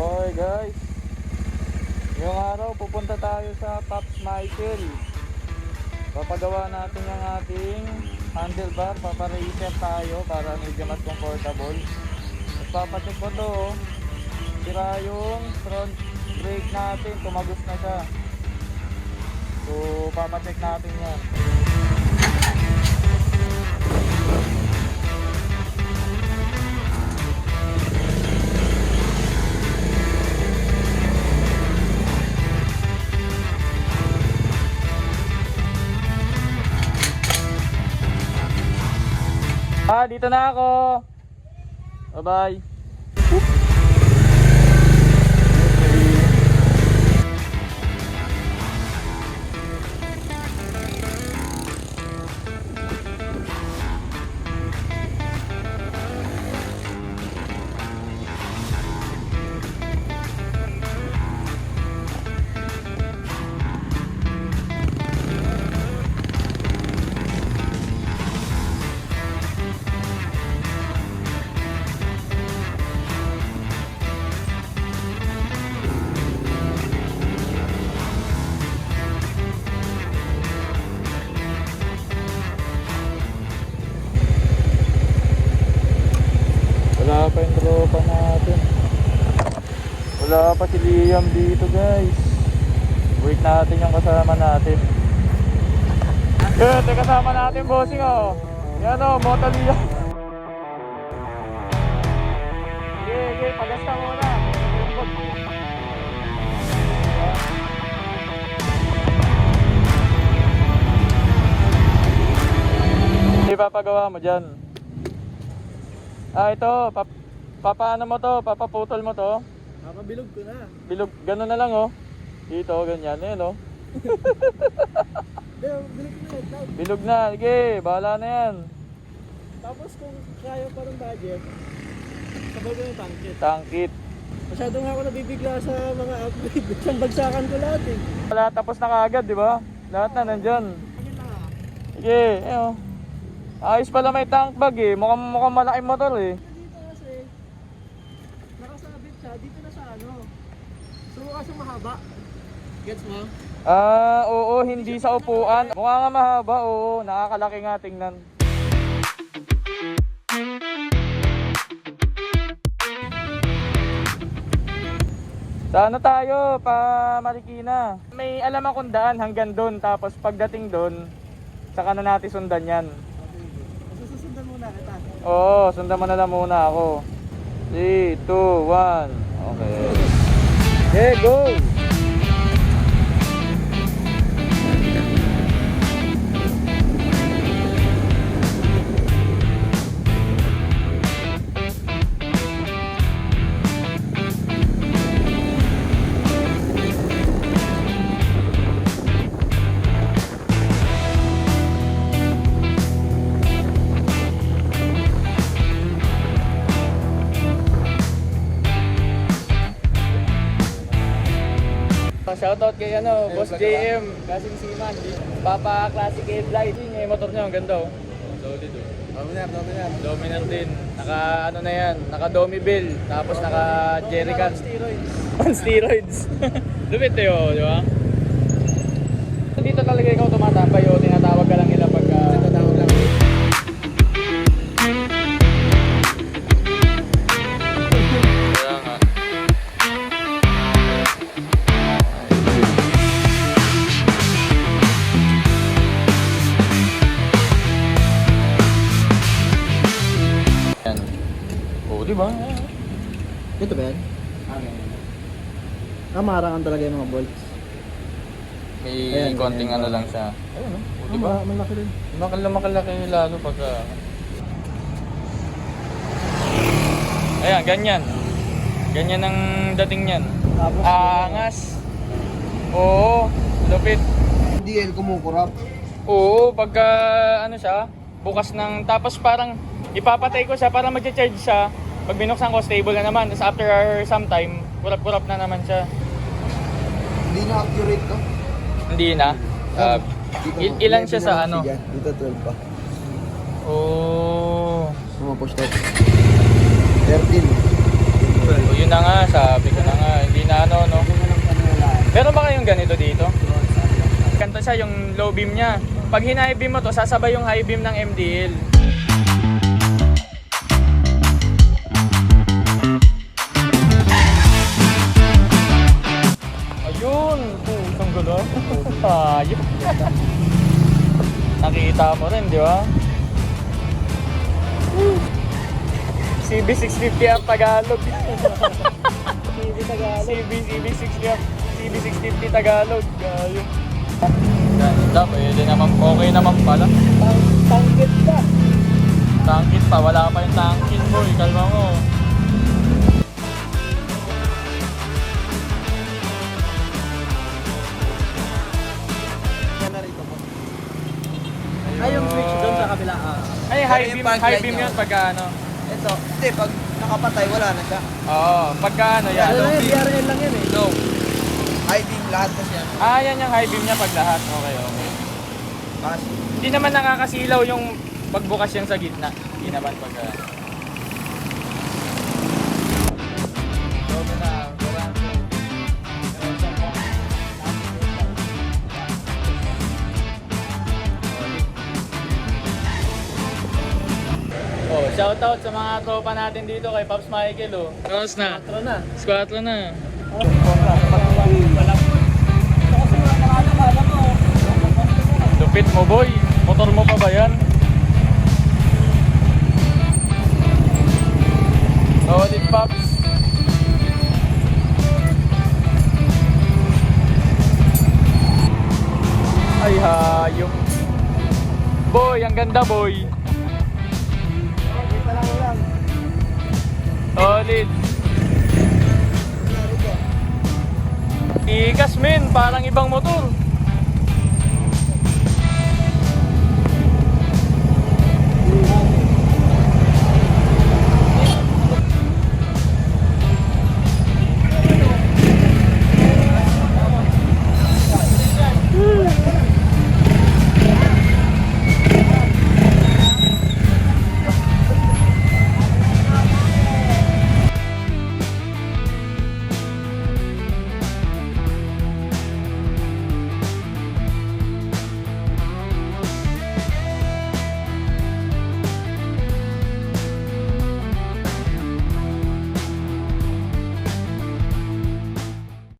Okay guys, ngayong araw pupunta tayo sa Pops Michael. Papagawa natin yung ating handlebar, papare-reset tayo para medyo mas comfortable. At papacheck ko to, sira yung front brake natin, tumagos na siya. So papacheck natin yan. Dito na ako. Bye-bye. Wala pa yung tropa natin. Wala pa si Liam dito guys. Wait natin yung kasama natin. Good, kasama natin bossing oh. Yan oh, Moto Liam. Sige, pagas ka muna. Hindi papagawa mo dyan. Ito, papaano mo to? Papaputol mo to? Papabilog ko na. Bilog, gano'n na lang oh. Dito, ganyan, oh. Bilog na yun. Bilog na, sige, bahala na yan. Tapos kung kaya pa ng budget, sabay ko yung tangkit. Tangkit. Masyado nga ako nabibigla sa mga upgrade. Isang bagsakan ko lahat eh. Wala, tapos na kaagad, di ba? Lahat na nandyan. Bakit na nga? Sige, oh. Ayos pala may tank bag eh. Mukhang malaking motor eh. Dito kasi, nakasabit siya dito na sa ano. So kasi mahaba. Gets mo? Oo, hindi sa upuan. Mukha nga mahaba, oo. Nakakalaki nga tingnan. Sa ano tayo? Pa Marikina. May alam akong daan hanggang doon. Tapos pagdating doon, saka na natin sundan yan. Susundan muna kita. Oo, sundan mo na lang muna ako. 3, 2, 1. Okay. Okay, go! Shoutout kay Boss JM, Kasing Siman, Papa Classic Headlight. Yung motor niya, ang ganda oh. Solid oh. Dominar. Dominar din. Naka ano na yan, naka Domibil, tapos naka Jerrycan. Steroids. On steroids. Lupit eh oh, di ba? Dito talaga ikaw tumatambay o tinatawag ka lang nila pagka... Tinatawag lang. Kaya nga. Yan. Oh, di ba? Ito ba yan? Marangan talaga yung mga bolts. May Ayan, konting ganyan. ano lang siya. Ayun oh. Oh, di ba? Malaki rin. Makalaki lalo pagka... Ayan, ganyan. Ganyan ang dating niyan. Tapos, Angas. Oo, lupit. Hindi yan kumukurap. Oo, pagka ano siya, bukas ng... Tapos parang ipapatay ko siya para mag-charge siya. Pag binuksan ko, stable na naman. Tapos after some time, kurap-kurap na naman siya. Hindi na accurate to. Hindi na. Ilan siya sa ano? Dito 12 pa. Oh. Push na. 13. So, yun na nga, sabi ko na nga. yung ganito dito? Ganito siya yung low beam niya. Pag high beam mo to, sasabay yung high beam ng MDL. Ayun! Isang gulo. Ayun. Nakita mo rin, di ba? CB650 ang Tagalog. Hindi Tagalog. CB650 Tagalog. Ayun. Ganda, pwede naman, okay naman pala. Tangkit ka. Tangkit pa, wala pa yung tangkin boy, kalma mo. Yan na rito po. Ay, yung switch doon sa kabila. Ay, high beam yun pagka ano. Ito, hindi, pag nakapatay, wala na siya. Oo, pagka ano yan. Ano lang yan, DRL lang yan eh. No. High beam lahat kasi yan. Ah, yan yung high beam niya pag lahat. Okay, okay. Kasi, Hindi naman nakakasilaw yung pagbukas yung sa gitna. Hindi naman pagka... Okay na, oh, shoutout sa mga tropa natin dito kay Pops Michael oh. Tapos na. Tara na. Squatlo na. Lupit mo boy. Motor mo pa ba yan? Solid Pops. Ay hayop. Boy, ang ganda boy. Solid. Ikas men, parang ibang motor.